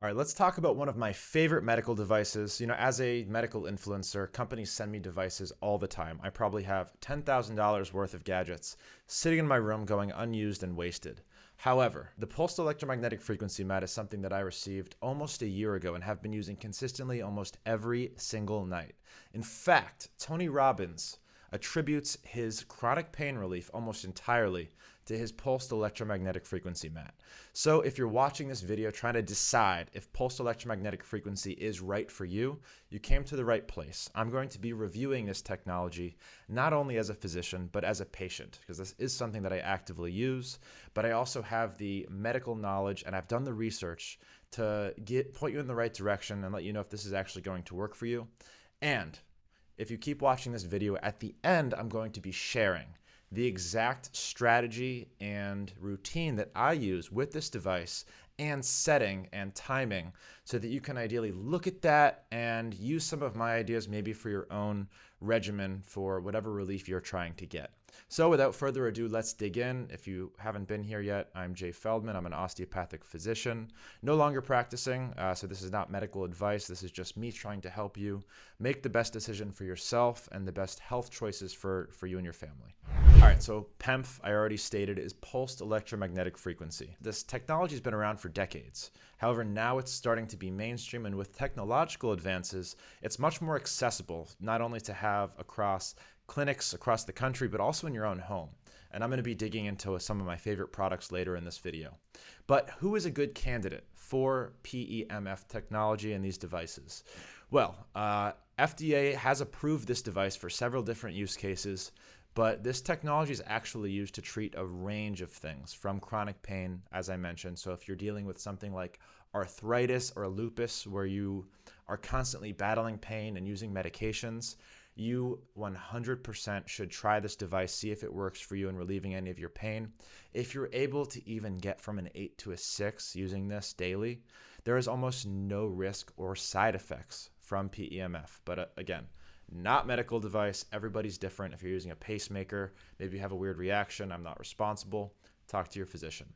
All right, let's talk about one of my favorite medical devices. As a medical influencer, companies send me devices all the time. I probably have $10,000 worth of gadgets sitting in my room going unused and wasted. However, the pulsed electromagnetic frequency mat is something that I received almost a year ago and have been using consistently almost every single night. In fact, Tony Robbins attributes his chronic pain relief almost entirely to his pulsed electromagnetic frequency mat. So if you're watching this video trying to decide if pulsed electromagnetic frequency is right for you, you came to the right place. I'm going to be reviewing this technology not only as a physician, but as a patient, because this is something that I actively use, but I also have the medical knowledge and I've done the research to point you in the right direction and let you know if this is actually going to work for you. And if you keep watching this video, at the end, I'm going to be sharing the exact strategy and routine that I use with this device and setting and timing so that you can ideally look at that and use some of my ideas maybe for your own regimen for whatever relief you're trying to get. So without further ado, let's dig in. If you haven't been here yet, I'm Jay Feldman. I'm an osteopathic physician, no longer practicing, so this is not medical advice. This is just me trying to help you make the best decision for yourself and the best health choices for you and your family. All right, so PEMF, I already stated, is pulsed electromagnetic frequency. This technology has been around for decades. However, now it's starting to be mainstream, and with technological advances, it's much more accessible, not only to have across clinics across the country, but also in your own home. And I'm going to be digging into some of my favorite products later in this video. But who is a good candidate for PEMF technology and these devices? Well, FDA has approved this device for several different use cases, but this technology is actually used to treat a range of things, from chronic pain, as I mentioned. So if you're dealing with something like arthritis or lupus, where you are constantly battling pain and using medications, you 100% should try this device, see if it works for you in relieving any of your pain. If you're able to even get from an 8 to a 6 using this daily, there is almost no risk or side effects from PEMF. But again, not medical device. Everybody's different. If you're using a pacemaker, maybe you have a weird reaction. I'm not responsible. Talk to your physician.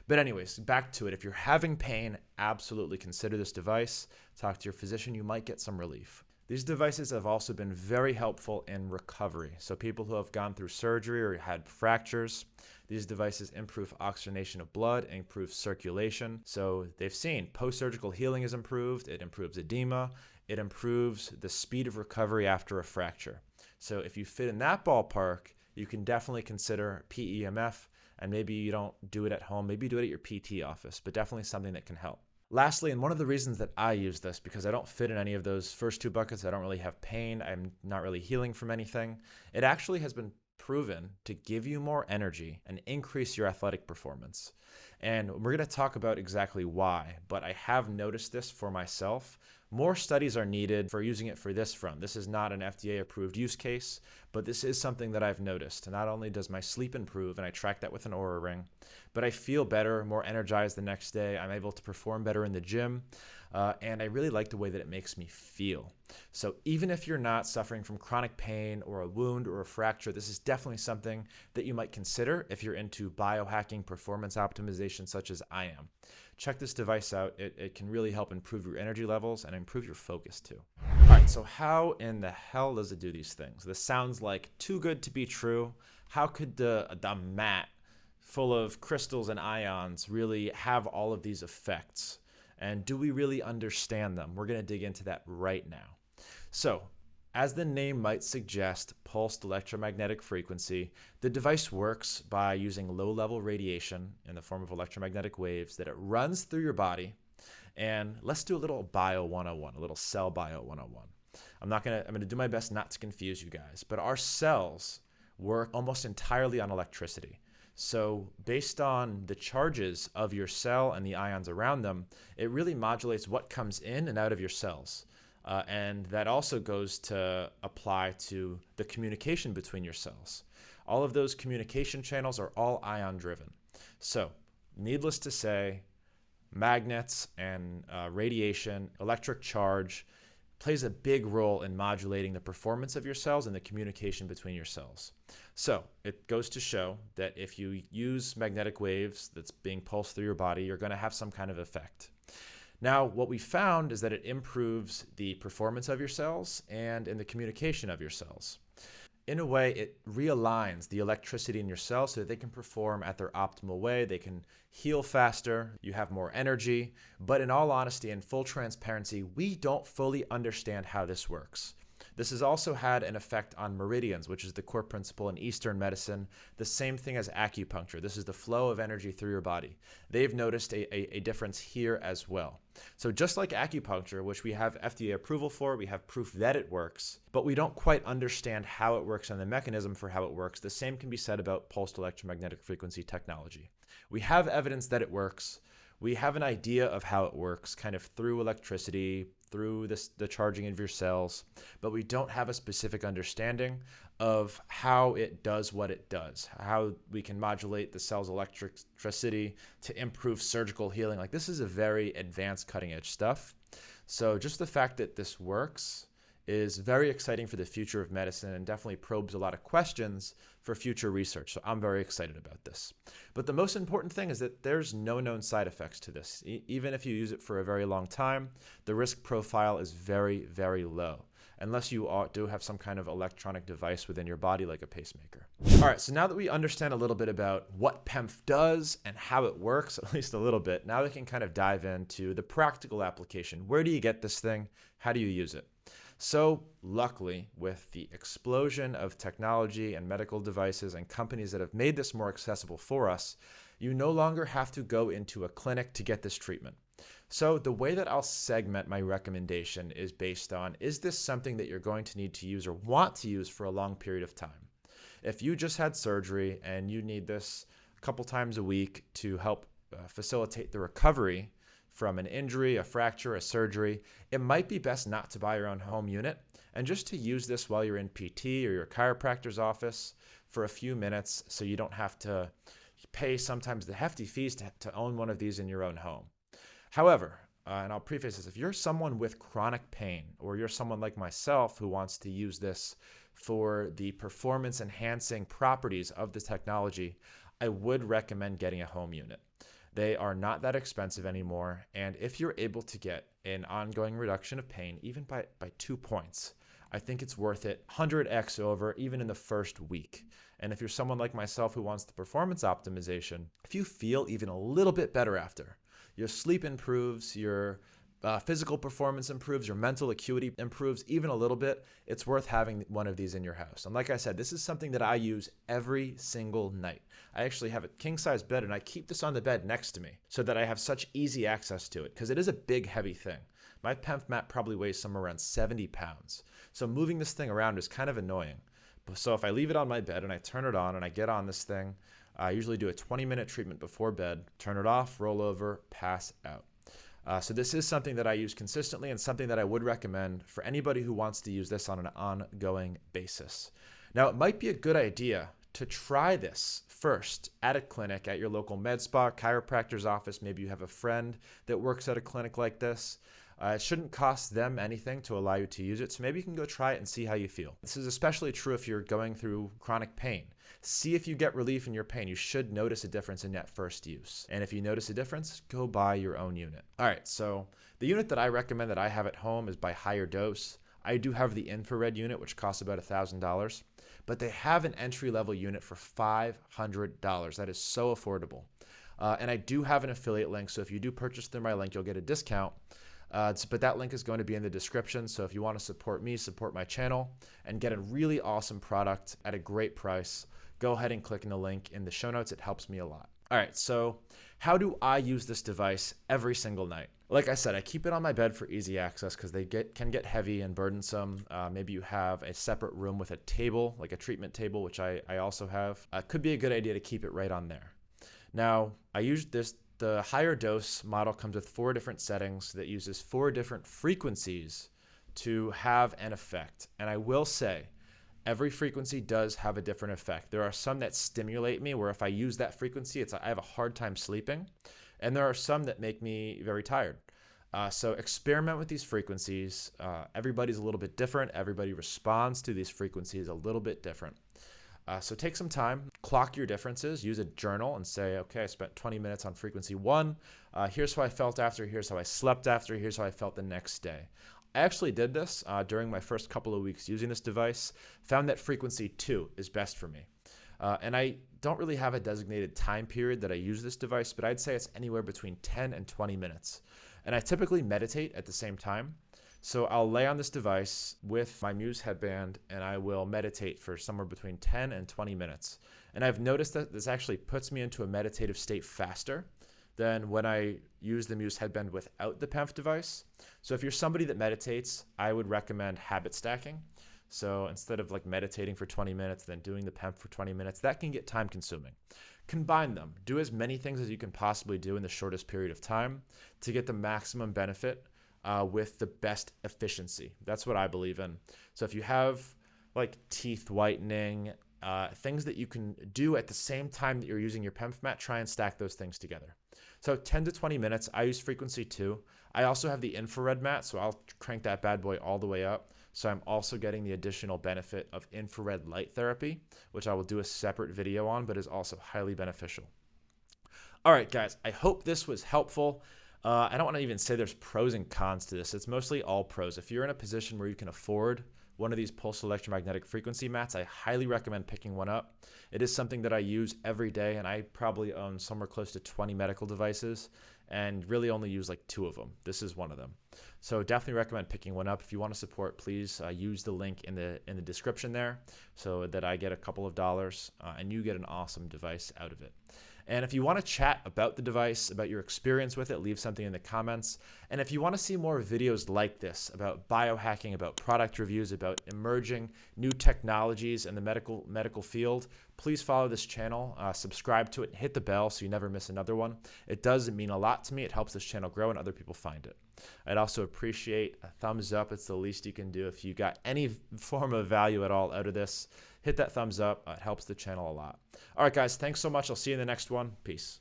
But anyways, back to it. If you're having pain, absolutely consider this device. Talk to your physician. You might get some relief. These devices have also been very helpful in recovery. So people who have gone through surgery or had fractures, these devices improve oxygenation of blood and improve circulation. So they've seen post-surgical healing is improved. It improves edema. It improves the speed of recovery after a fracture. So if you fit in that ballpark, you can definitely consider PEMF, and maybe you don't do it at home. Maybe you do it at your PT office, but definitely something that can help. Lastly, and one of the reasons that I use this, because I don't fit in any of those first two buckets, I don't really have pain, I'm not really healing from anything, it actually has been proven to give you more energy and increase your athletic performance. And we're going to talk about exactly why, but I have noticed this for myself. More studies are needed for using it for this from. This is not an FDA approved use case, but this is something that I've noticed. Not only does my sleep improve, and I track that with an Oura ring, but I feel better, more energized the next day. I'm able to perform better in the gym, and I really like the way that it makes me feel. So even if you're not suffering from chronic pain or a wound or a fracture, this is definitely something that you might consider if you're into biohacking, performance optimization, such as I am. Check this device out. It can really help improve your energy levels and improve your focus too. All right, so how in the hell does it do these things? This sounds like too good to be true. How could the mat full of crystals and ions really have all of these effects? And do we really understand them? We're going to dig into that right now. So, as the name might suggest, pulsed electromagnetic frequency, the device works by using low-level radiation in the form of electromagnetic waves that it runs through your body. And let's do a little bio 101, a little cell bio 101. I'm going to do my best not to confuse you guys, but our cells work almost entirely on electricity. So based on the charges of your cell and the ions around them, it really modulates what comes in and out of your cells. And that also goes to apply to the communication between your cells. All of those communication channels are all ion driven. So needless to say, magnets and radiation, electric charge plays a big role in modulating the performance of your cells and the communication between your cells. So it goes to show that if you use magnetic waves that's being pulsed through your body, you're going to have some kind of effect. Now, what we found is that it improves the performance of your cells and in the communication of your cells. In a way, it realigns the electricity in your cells so that they can perform at their optimal way. They can heal faster, you have more energy. But in all honesty and full transparency, we don't fully understand how this works. This has also had an effect on meridians, which is the core principle in Eastern medicine, the same thing as acupuncture. This is the flow of energy through your body. They've noticed a difference here as well. So just like acupuncture, which we have FDA approval for, we have proof that it works, but we don't quite understand how it works and the mechanism for how it works. The same can be said about pulsed electromagnetic frequency technology. We have evidence that it works. We have an idea of how it works, kind of through electricity, through the charging of your cells, but we don't have a specific understanding of how it does what it does, how we can modulate the cell's electricity to improve surgical healing. Like, this is a very advanced, cutting edge stuff. So just the fact that this works is very exciting for the future of medicine and definitely probes a lot of questions for future research. So I'm very excited about this. But the most important thing is that there's no known side effects to this. Even if you use it for a very long time, the risk profile is very, very low, unless you do have some kind of electronic device within your body like a pacemaker. All right, so now that we understand a little bit about what PEMF does and how it works, at least a little bit, now we can kind of dive into the practical application. Where do you get this thing? How do you use it? So luckily, with the explosion of technology and medical devices and companies that have made this more accessible for us, you no longer have to go into a clinic to get this treatment. So the way that I'll segment my recommendation is based on, is this something that you're going to need to use or want to use for a long period of time? If you just had surgery and you need this a couple times a week to help facilitate the recovery from an injury, a fracture, a surgery, it might be best not to buy your own home unit and just to use this while you're in PT or your chiropractor's office for a few minutes so you don't have to pay sometimes the hefty fees to own one of these in your own home. However, and I'll preface this, if you're someone with chronic pain or you're someone like myself who wants to use this for the performance enhancing properties of the technology, I would recommend getting a home unit. They are not that expensive anymore, and if you're able to get an ongoing reduction of pain, even by 2 points, I think it's worth it 100x over, even in the first week. And if you're someone like myself who wants the performance optimization, if you feel even a little bit better after, your sleep improves, your physical performance improves, your mental acuity improves even a little bit, it's worth having one of these in your house. And like I said, this is something that I use every single night. I actually have a king-size bed, and I keep this on the bed next to me so that I have such easy access to it, because it is a big, heavy thing. My PEMF mat probably weighs somewhere around 70 pounds. So moving this thing around is kind of annoying. So if I leave it on my bed and I turn it on and I get on this thing, I usually do a 20-minute treatment before bed, turn it off, roll over, pass out. So this is something that I use consistently and something that I would recommend for anybody who wants to use this on an ongoing basis. Now, it might be a good idea to try this first at a clinic, at your local med spa, chiropractor's office. Maybe you have a friend that works at a clinic like this. It shouldn't cost them anything to allow you to use it, so maybe you can go try it and see how you feel. This is especially true if you're going through chronic pain. See if you get relief in your pain. You should notice a difference in that first use. And if you notice a difference, go buy your own unit. All right, so the unit that I recommend that I have at home is by Higher Dose. I do have the infrared unit, which costs about $1,000, but they have an entry-level unit for $500. That is so affordable. And I do have an affiliate link, so if you do purchase through my link, you'll get a discount. But that link is going to be in the description, so if you want to support me, support my channel, and get a really awesome product at a great price, go ahead and click in the link in the show notes. It helps me a lot. All right, so how do I use this device every single night? Like I said, I keep it on my bed for easy access because they can get heavy and burdensome. Maybe you have a separate room with a table, like a treatment table, which I also have. Could be a good idea to keep it right on there. Now, I use this. The Higher Dose model comes with 4 different settings that uses 4 different frequencies to have an effect. And I will say, every frequency does have a different effect. There are some that stimulate me where if I use that frequency, I have a hard time sleeping. And there are some that make me very tired. So experiment with these frequencies. Everybody's a little bit different. Everybody responds to these frequencies a little bit different. So take some time, clock your differences, use a journal and say, okay, I spent 20 minutes on frequency 1. Here's how I felt after, here's how I slept after, here's how I felt the next day. I actually did this during my first couple of weeks using this device, found that frequency 2 is best for me. And I don't really have a designated time period that I use this device, but I'd say it's anywhere between 10 and 20 minutes. And I typically meditate at the same time. So I'll lay on this device with my Muse headband and I will meditate for somewhere between 10 and 20 minutes. And I've noticed that this actually puts me into a meditative state faster than when I use the Muse headband without the PEMF device. So if you're somebody that meditates, I would recommend habit stacking. So instead of like meditating for 20 minutes, then doing the PEMF for 20 minutes, that can get time consuming. Combine them. Do as many things as you can possibly do in the shortest period of time to get the maximum benefit with the best efficiency. That's what I believe in. So if you have like teeth whitening, things that you can do at the same time that you're using your PEMF mat, try and stack those things together. So 10 to 20 minutes, I use frequency 2. I also have the infrared mat, so I'll crank that bad boy all the way up. So I'm also getting the additional benefit of infrared light therapy, which I will do a separate video on, but is also highly beneficial. All right, guys, I hope this was helpful. I don't want to even say there's pros and cons to this. It's mostly all pros. If you're in a position where you can afford one of these pulse electromagnetic frequency mats, I highly recommend picking one up. It is something that I use every day, and I probably own somewhere close to 20 medical devices and really only use like 2 of them. This is one of them. So definitely recommend picking one up. If you want to support, please use the link in the description there so that I get a couple of dollars and you get an awesome device out of it. And if you want to chat about the device, about your experience with it, leave something in the comments. And if you want to see more videos like this about biohacking, about product reviews, about emerging new technologies in the medical field, please follow this channel, subscribe to it, and hit the bell so you never miss another one. It does mean a lot to me. It helps this channel grow and other people find it. I'd also appreciate a thumbs up. It's the least you can do. If you got any form of value at all out of this, hit that thumbs up. It helps the channel a lot. All right, guys, thanks so much. I'll see you in the next one. Peace.